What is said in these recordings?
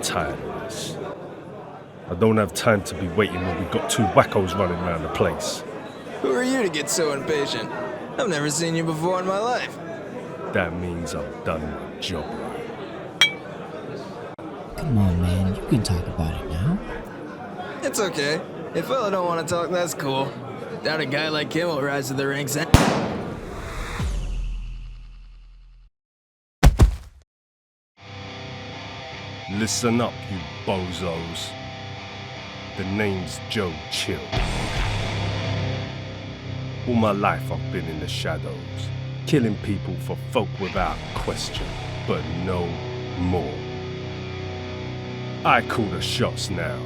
tired of this. I don't have time to be waiting when we got two wackos running around the place. Who are you to get so impatient? I've never seen you before in my life. That means I'm done with job right. Come on, man. You can talk about it now. It's okay. If fella don't want to talk, that's cool. Doubt a guy like him will rise to the ranks. Listen up, you bozos. The name's Joe Chill. All my life I've been in the shadows, killing people for folk without question, but no more. I call the shots now.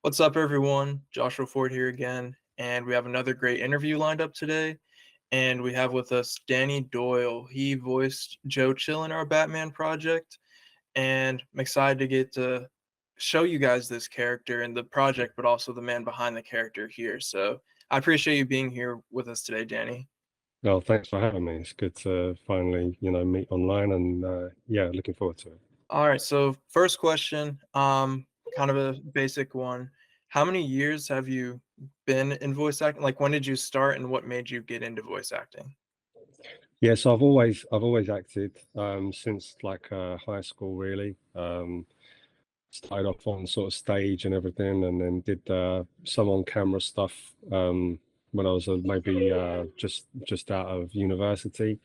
What's up, everyone? Joshua Ford here again, and we have another great interview lined up today. And we have with us Danny Doyle. He voiced Joe Chill in our Batman project, and I'm excited to get to show you guys this character and the project, but also the man behind the character here. So I appreciate you being here with us today, Danny. Well, thanks for having me. It's good to finally, meet online, and yeah, looking forward to it. All right, so first question, kind of a basic one. How many years have you been in voice acting? Like, when did you start, and what made you get into voice acting? Yeah, so I've always acted since like high school, really. Started off on sort of stage and everything, and then did some on-camera stuff when I was maybe just out of university.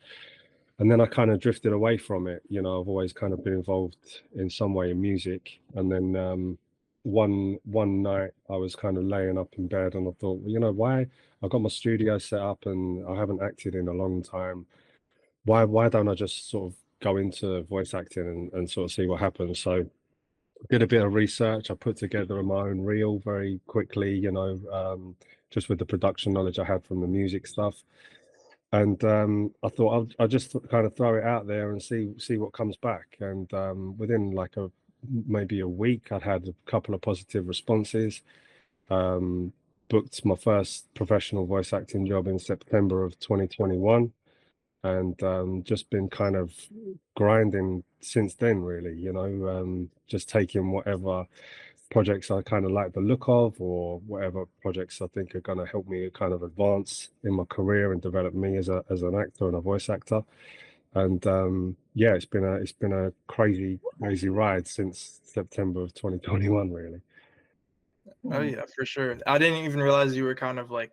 And then I kind of drifted away from it. I've always kind of been involved in some way in music. And then one night I was kind of laying up in bed, and I thought, well, why? I got my studio set up and I haven't acted in a long time. Why don't I just sort of go into voice acting and sort of see what happens? So did a bit of research. I put together my own reel very quickly, just with the production knowledge I had from the music stuff. And I thought I'll just kind of throw it out there and see what comes back. And within like maybe a week, I'd had a couple of positive responses. Booked my first professional voice acting job in September of 2021, and just been kind of grinding since then, really. Just taking whatever projects I kind of like the look of, or whatever projects I think are going to help me kind of advance in my career and develop me as an actor and a voice actor. And yeah, it's been a crazy ride since September of 2021, really. Oh yeah, for sure. I didn't even realize you were kind of like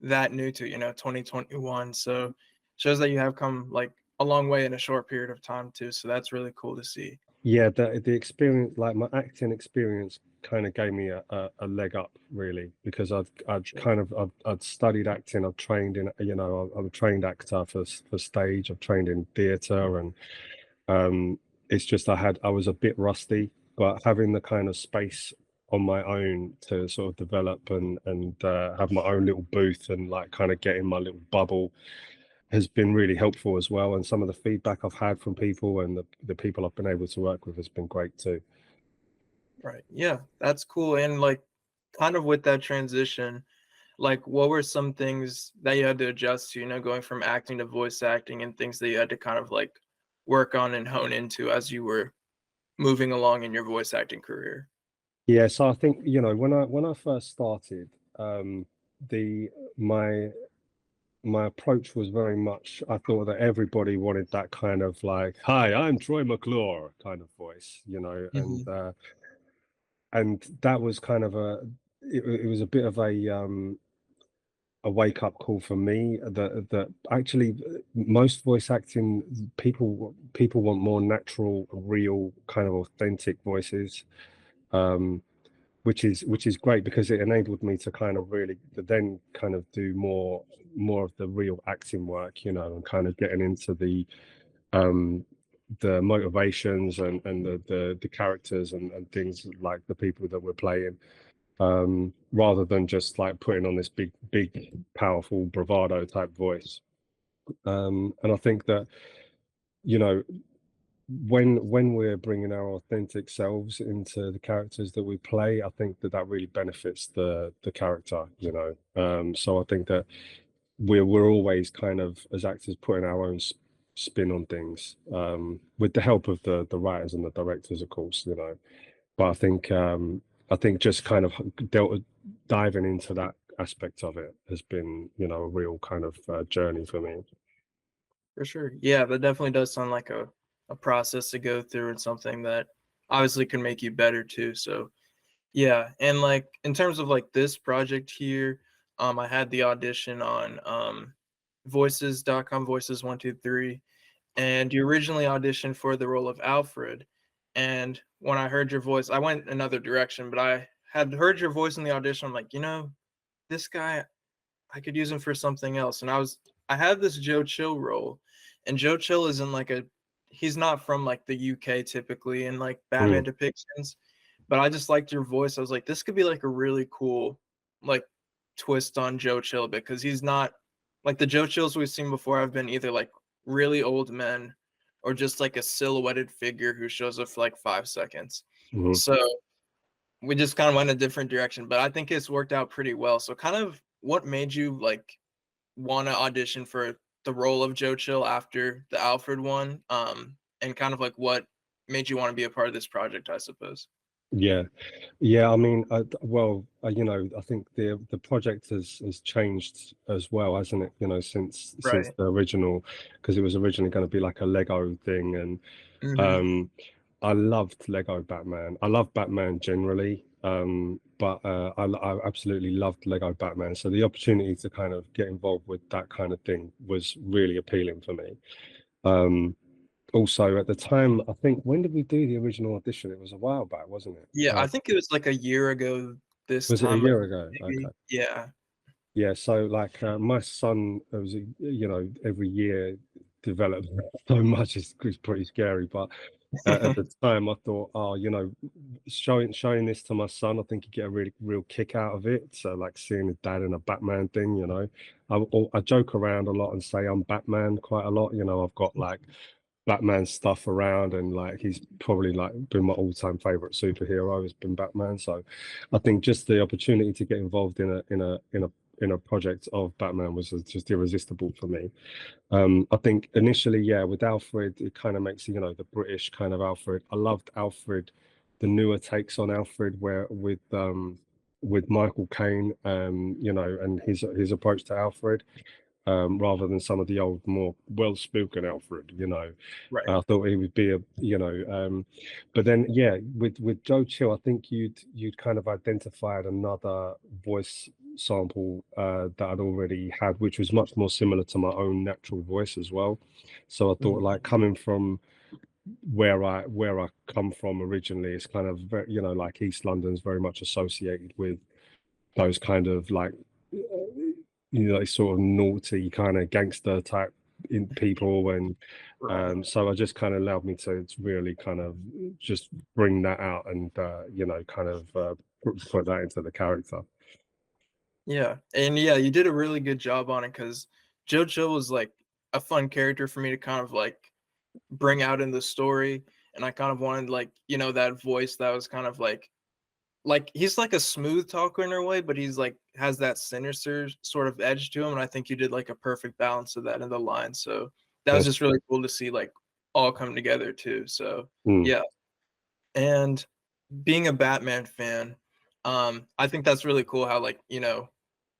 that new to 2021. So shows that you have come like a long way in a short period of time too. So that's really cool to see. Yeah, the experience, like my acting experience, kind of gave me a leg up, really, because I'd studied acting. I've trained in, I'm a trained actor for stage. I've trained in theatre, and it's just I was a bit rusty, but having the kind of space on my own to sort of develop and have my own little booth and like kind of get in my little bubble has been really helpful as well. And some of the feedback I've had from people and the people I've been able to work with has been great too. Right. Yeah, that's cool. And like kind of with that transition, like what were some things that you had to adjust to, going from acting to voice acting, and things that you had to kind of like work on and hone into as you were moving along in your voice acting career? Yeah, so I think, when I first started, the my approach was very much, I thought that everybody wanted that kind of like, "Hi, I'm Troy McClure" kind of voice, and that was kind of it was a bit of a wake up call for me, that actually most voice acting people want more natural, real, kind of authentic voices, which is great, because it enabled me to kind of really then kind of do more of the real acting work, and kind of getting into the motivations and the characters and things, like the people that we're playing, rather than just like putting on this big powerful bravado type voice. And I think that, you know when we're bringing our authentic selves into the characters that we play, I think that really benefits the character. So I think that we're always kind of, as actors, putting our own spin on things, with the help of the writers and the directors, of course, you know. But I think just kind of diving into that aspect of it has been, you know, a real kind of journey for me. For sure. Yeah, that definitely does sound like a process to go through and something that obviously can make you better too. So yeah, and like in terms of like this project here, I had the audition on voices.com, voices 123, and you originally auditioned for the role of Alfred. And when I heard your voice, I went another direction, but I had heard your voice in the audition. I'm like, you know, this guy, I could use him for something else. And I had this Joe Chill role, and Joe Chill isn't like he's not from like the UK typically in like Batman Mm. depictions, but I just liked your voice. I was like, this could be like a really cool like twist on Joe Chill, because he's not like the Joe Chills we've seen before have been either like really old men or just like a silhouetted figure who shows up for like 5 seconds. Mhm. So we just kind of went a different direction, but I think it's worked out pretty well. So kind of what made you like want to audition for the role of Joe Chill after the Alfred one? And kind of like what made you want to be a part of this project, I suppose. Yeah, yeah. I mean, you know, I think the project has changed as well, hasn't it? You know, since Right. the original, because it was originally going to be like a Lego thing, and Hmm. um, I loved Lego Batman. I love Batman generally, but I absolutely loved Lego Batman. So the opportunity to kind of get involved with that kind of thing was really appealing for me. Um, Also, at the time, I think, when did we do the original audition? It was a while back, wasn't it? Yeah, I think it was like a year ago this Was it a time, year ago? Okay. maybe. Yeah. Yeah, so like my son, was, you know, every year developed so much, it's pretty scary. But at the time, I thought, oh, you know, showing this to my son, I think he'd get a really real kick out of it. So like seeing his dad in a Batman thing, you know, I joke around a lot and say I'm Batman quite a lot. You know, I've got like Batman stuff around, and like he's probably like been my all-time favorite superhero has been Batman. So I think just the opportunity to get involved in a project of Batman was just irresistible for me. I think initially, yeah, with Alfred, it kind of makes, you know, the British kind of Alfred. I loved Alfred, the newer takes on Alfred, where with Michael Caine, you know, and his approach to Alfred, rather than some of the old, more well-spoken Alfred, you know. Right. I thought he would be a, you know, but then, yeah, with Joe Chill, I think you'd kind of identified another voice sample that I'd already had, which was much more similar to my own natural voice as well. So I thought, Mhm. like, coming from where I come from originally, it's kind of very, you know, like East London's very much associated with those kind of like, you know, sort of naughty kind of gangster type in people, and Right. so I just kind of allowed me to really kind of just bring that out, and you know, kind of put that into the character. Yeah. And yeah, you did a really good job on it because Joe Chill was like a fun character for me to kind of like bring out in the story. And I kind of wanted like, you know, that voice that was kind of like he's like a smooth talker in a way, but he's like has that sinister sort of edge to him. And I think you did like a perfect balance of that in the line. So that was That's just really cool to see like all come together too. So mm. yeah. And being a Batman fan, I think that's really cool how like, you know,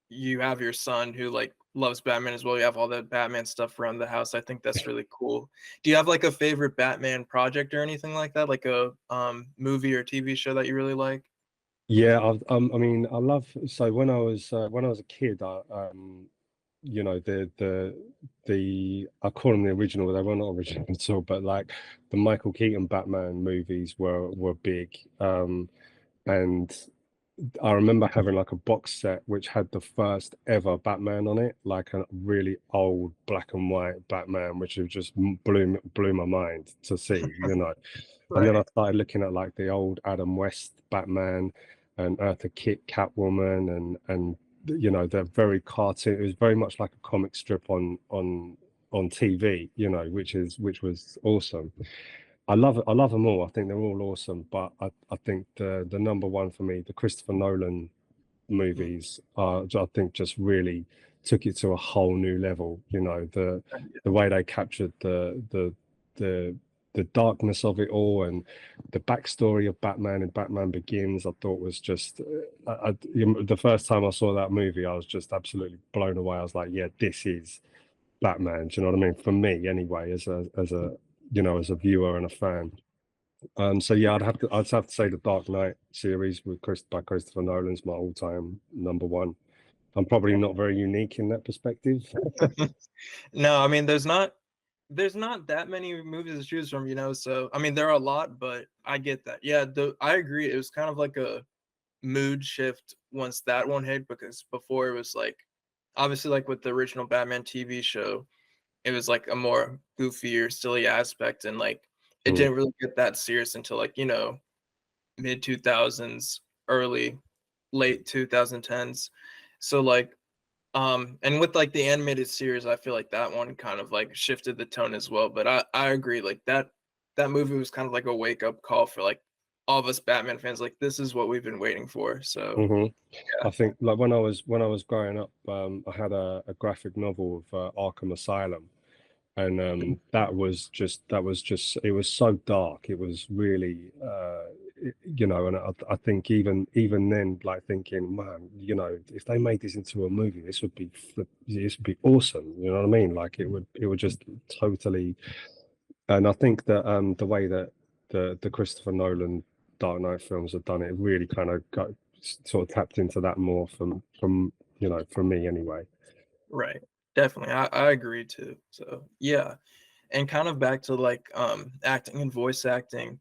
you have your son who like loves Batman as well. You have all the Batman stuff around the house. I think that's really cool. Do you have like a favorite Batman project or anything like that? Like a movie or TV show that you really like? Yeah, I mean, I love. So when I was a kid, you know, the I call them the original. They were not original at all, but like the Michael Keaton Batman movies were big. And I remember having like a box set which had the first ever Batman on it, like a really old black and white Batman, which just blew my mind to see, you know. And then I Right. started looking at like the old Adam West Batman and Eartha Kitt Catwoman, and you know, they're very cartoon. It was very much like a comic strip on TV, you know, which was awesome. I love them all. I think they're all awesome, but I think the number one for me, the Christopher Nolan movies are, I think, just really took it to a whole new level. You know, the way they captured the darkness of it all, and the backstory of Batman and Batman Begins, I thought was just the first time I saw that movie, I was just absolutely blown away. I was like, yeah, this is Batman. Do you know what I mean? For me, anyway, as a you know, as a viewer and a fan. So yeah, I'd have to say the Dark Knight series by Christopher Nolan's my all-time number one. I'm probably not very unique in that perspective. No, I mean, there's not that many movies to choose from, you know. So I mean, there are a lot, but I get that. Yeah, I agree. It was kind of like a mood shift once that one hit, because before it was like, obviously, like with the original Batman TV show, it was like a more goofier, silly aspect, and like it didn't really get that serious until, like, you know, mid 2000s, late 2010s. So like, and with like the animated series, I feel like that one kind of like shifted the tone as well. But I agree, like that movie was kind of like a wake up call for like all of us Batman fans. Like, this is what we've been waiting for. So I think like when I was growing up, I had a graphic novel of Arkham Asylum, and that was just it was so dark. It was really you know, and I think even then, like thinking, man, you know, if they made this into a movie, this would be awesome. You know what I mean? Like it would just totally. And I think that the way that the Christopher Nolan Dark Knight films have done it really kind of sort of tapped into that more from you know, from me anyway. right, definitely, I agree too. So yeah, and kind of back to like acting and voice acting,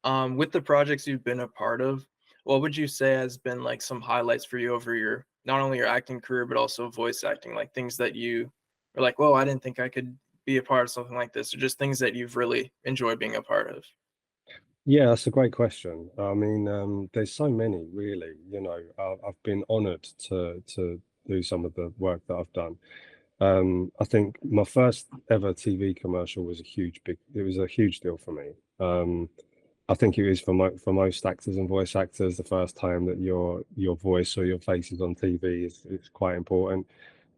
with the projects you've been a part of, what would you say has been like some highlights for you over your, not only your acting career but also voice acting, like things that you are like, whoa, I didn't think I could be a part of something like this, or just things that you've really enjoyed being a part of? Yeah, that's a great question. I mean, there's so many, really. You know, I've been honored to do some of the work that I've done. I think my first ever TV commercial was it was a huge deal for me. I think it is for most actors and voice actors, the first time that your voice or your face is on TV is quite important.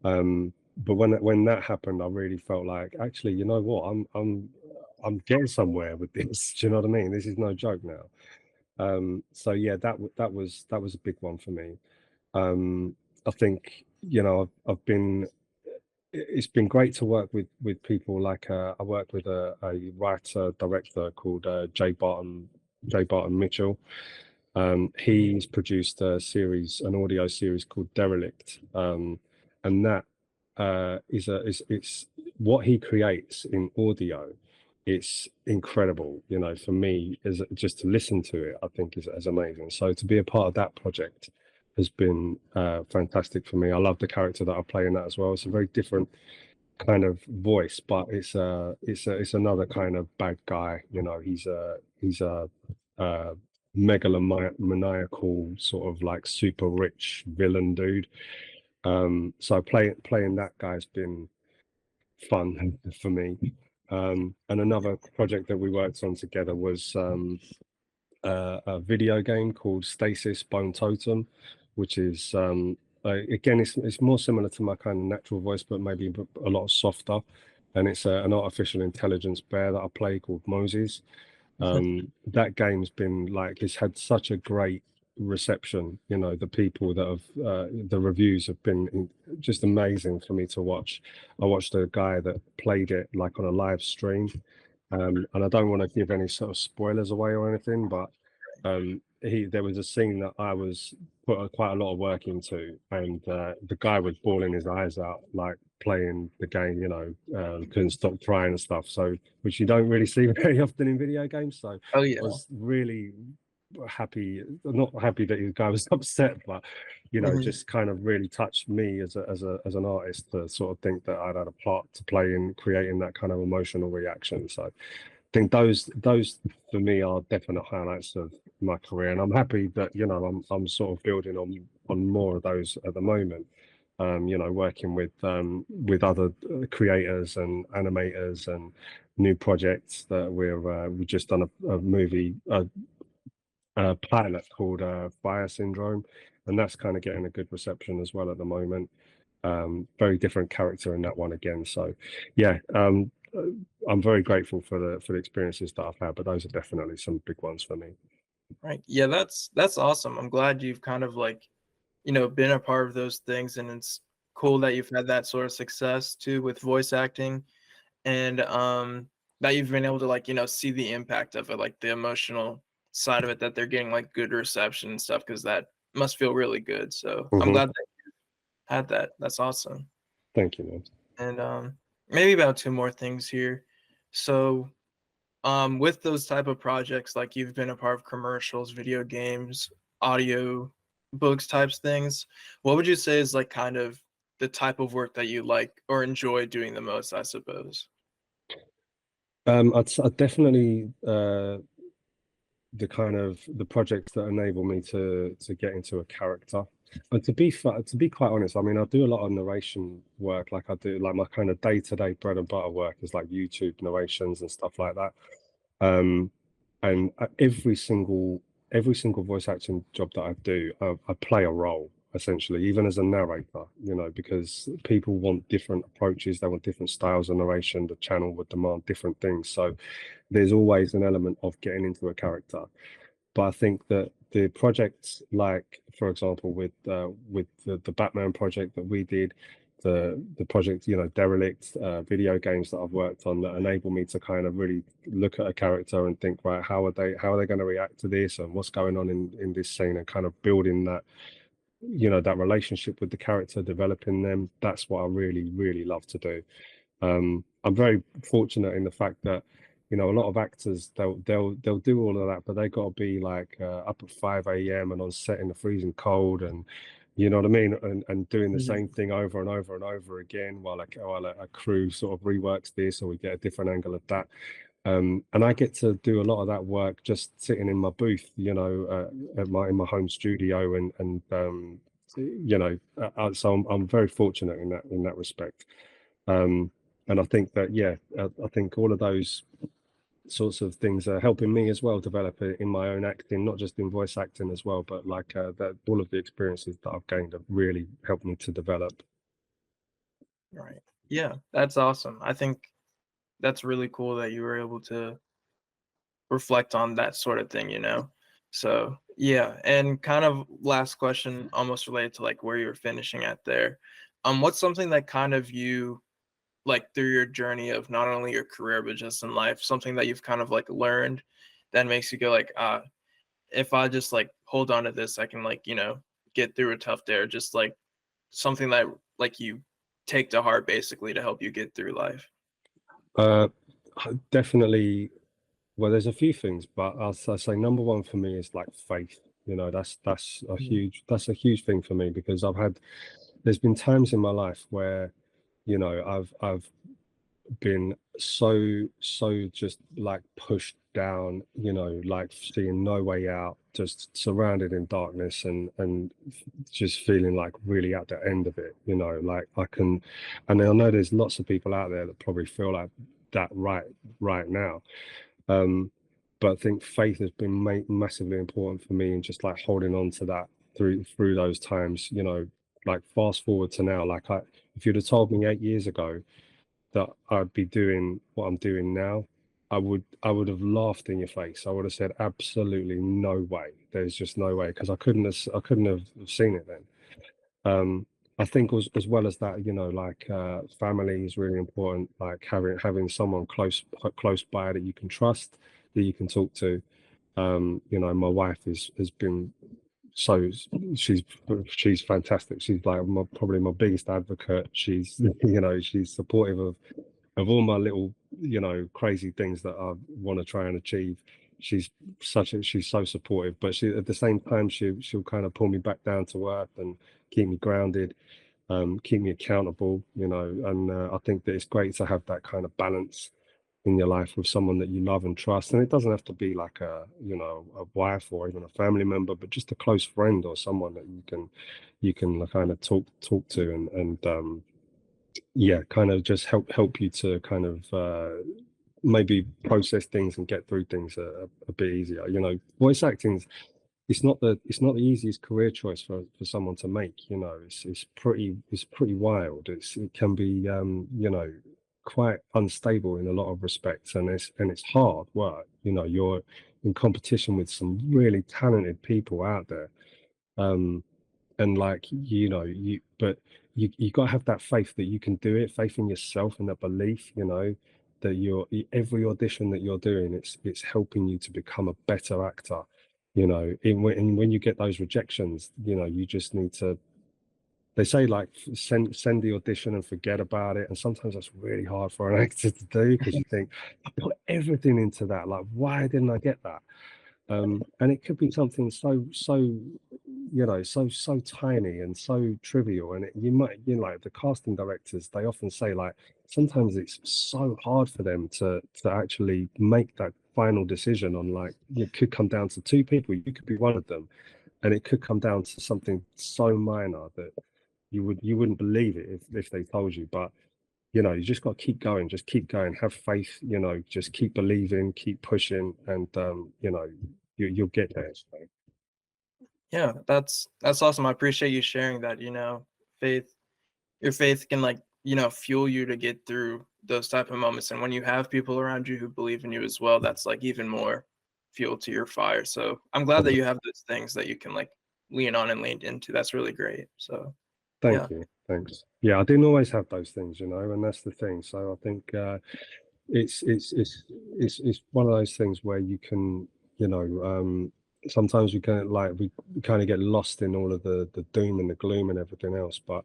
But when that happened, I really felt like, actually, you know what, I'm getting somewhere with this. Do you know what I mean? This is no joke now. So yeah, that was a big one for me. I think, you know, it's been great to work with people like I worked with a writer director called J Barton Mitchell. He's produced an audio series called Derelict, and that it's what he creates in audio. It's incredible, you know. For me, is just to listen to it, I think is amazing. So to be a part of that project has been fantastic for me. I love the character that I play in that as well. It's a very different kind of voice, but it's another kind of bad guy. You know, he's a megalomaniacal sort of like super rich villain dude. So playing that guy's been fun for me. And another project that we worked on together was a video game called Stasis Bone Totem, which is again, it's more similar to my kind of natural voice, but maybe a lot softer. And it's an artificial intelligence bear that I play called Moses. That game's been like, it's had such a great reception. You know, the people that have the reviews have been just amazing for me to watch. I watched a guy that played it like on a live stream, and I don't want to give any sort of spoilers away or anything, but there was a scene that I was put quite a lot of work into, and the guy was bawling his eyes out, like playing the game, you know, couldn't stop crying and stuff. So, which you don't really see very often in video games. So Oh I yeah. was really happy, not happy that the guy was upset, but you know, just kind of really touched me as an artist to sort of think that I'd had a part to play in creating that kind of emotional reaction. So I think those for me are definite highlights of my career, and I'm happy that, you know, I'm sort of building on more of those at the moment. You know, working with other creators and animators and new projects that we've just done a movie, a pilot called Fire Syndrome, and that's kind of getting a good reception as well at the moment. Very different character in that one again. So yeah, I'm very grateful for the experiences that I've had, but those are definitely some big ones for me. Right. Yeah, that's awesome. I'm glad you've kind of like, been a part of those things, and it's cool that you've had that sort of success too with voice acting, and that you've been able to like, see the impact of it, like the emotional side of it, that they're getting like good reception and stuff, because that must feel really good. So I'm Hmm. glad that you had that. That's awesome. Thank you, man. And maybe about two more things here. So with those type of projects, like you've been a part of commercials, video games, audio books types things, what would you say is like kind of the type of work that you like or enjoy doing the most, I suppose? I'd definitely the kind of the projects that enable me to get into a character. And to be quite honest, I mean, I do a lot of narration work. Like I do, like my kind of day-to-day bread and butter work is like YouTube narrations and stuff like that. And every single voice acting job that I do, I play a role essentially, even as a narrator. Because people want different approaches, they want different styles of narration. The channel would demand different things, so there's always an element of getting into a character. But I think that the projects, like for example, with the Batman project that we did, the project, Derelict, video games that I've worked on, that enable me to kind of really look at a character and think, right, how are they going to react to this, and what's going on in this scene, and kind of building that, that relationship with the character, developing them. That's what I really, really love to do. I'm very fortunate in the fact that, a lot of actors, they'll do all of that, but they got to be like up at 5 a.m. and on set in the freezing cold, and you know what I mean, and doing the Mhm. same thing over and over and over again, while a crew sort of reworks this, or we get a different angle of that. And I get to do a lot of that work just sitting in my booth, in my home studio, so I'm very fortunate in that respect. Um, and I think that, yeah, I think all of those sorts of things are helping me as well develop it in my own acting, not just in voice acting as well, but like that all of the experiences that I've gained have really helped me to develop. Right. Yeah, that's awesome. I think that's really cool that you were able to reflect on that sort of thing. So yeah, and kind of last question, almost related to like where you were finishing at there. What's something that kind of you like through your journey of not only your career but just in life, something that you've kind of like learned that makes you go like, if I just like hold on to this, I can like, get through a tough day, or just like something that like you take to heart basically to help you get through life. Uh, Definitely. Well, there's a few things, but I'll say number one for me is like faith. Mhm. That's a huge thing for me, because there's been times in my life where, I've been so just like pushed down, like seeing no way out, just surrounded in darkness, and just feeling like really at the end of it, like and I know there's lots of people out there that probably feel like that right now. um, but I think faith has been massively important for me, and just like holding on to that through those times. Like fast forward to now, like if you'd have told me 8 years ago that I'd be doing what I'm doing now, I would have laughed in your face. I would have said absolutely no way. There's just no way, because I couldn't have seen it then. I think as well as that, like family is really important. Like having someone close by that you can trust, that you can talk to. My wife has been so she's she's fantastic. She's like probably my biggest advocate. She's she's supportive of all my little crazy things that I want to try and achieve. She's so supportive, but she at the same time she'll kind of pull me back down to earth and keep me grounded, keep me accountable. And I think that it's great to have that kind of balance in your life with someone that you love and trust. And it doesn't have to be like a wife or even a family member, but just a close friend, or someone that you can kind of talk to, and yeah, kind of just help you to kind of maybe process things and get through things a bit easier. Voice acting's it's not the easiest career choice for someone to make. You know, it's pretty wild. It can be you know, quite unstable in a lot of respects, and it's hard work. You know, you're in competition with some really talented people out there. Um, and like, you know, you got to have that faith that you can do it, faith in yourself, and that belief, you know, that every audition that you're doing, it's helping you to become a better actor. You know, and when you get those rejections, you know, you just need to, they say like send the audition and forget about it, and sometimes that's really hard for an actor to do, because you think, I put everything into that, like, why didn't I get that? And it could be something so you know, so tiny and so trivial, and you might, you know, like the casting directors, they often say like sometimes it's so hard for them to actually make that final decision on, like, it could come down to two people, you could be one of them, and it could come down to something so minor that you wouldn't believe it if they told you. But you know, you just got to keep going, have faith, you know, just keep believing, keep pushing, and you know, you'll get there. So. Yeah, that's awesome. I appreciate you sharing that. You know, faith, your faith can, like, you know, fuel you to get through those type of moments. And when you have people around you who believe in you as well, that's like even more fuel to your fire. So I'm glad that you have those things that you can like lean on and lean into. That's really great. So yeah. Thank you. Thanks. Yeah, I didn't always have those things, you know, and that's the thing. So I think it's it's it's it's one of those things where you can, you know, sometimes we can, like, we kind of get lost in all of the doom and the gloom and everything else. But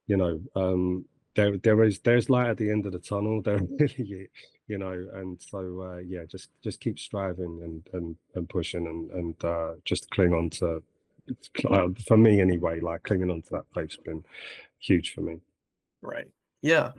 you know, there's light at the end of the tunnel. There really, you know, and so yeah, just keep striving and pushing, and just cling on to. For me anyway, like clinging on to that faith's been huge for me. Right. Yeah.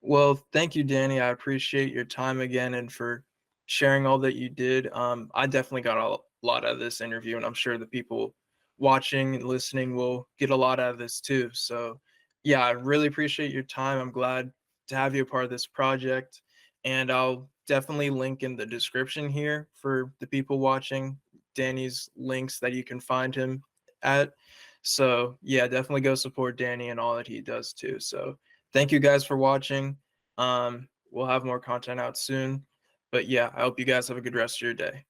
Well, thank you, Danny. I appreciate your time again and for sharing all that you did. I definitely got a lot out of this interview, and I'm sure the people watching and listening will get a lot out of this too. So, yeah, I really appreciate your time. I'm glad to have you a part of this project, and I'll definitely link in the description here for the people watching Danny's links that you can find him at. So, yeah, definitely go support Danny and all that he does too. So, thank you guys for watching. We'll have more content out soon. But yeah, I hope you guys have a good rest of your day.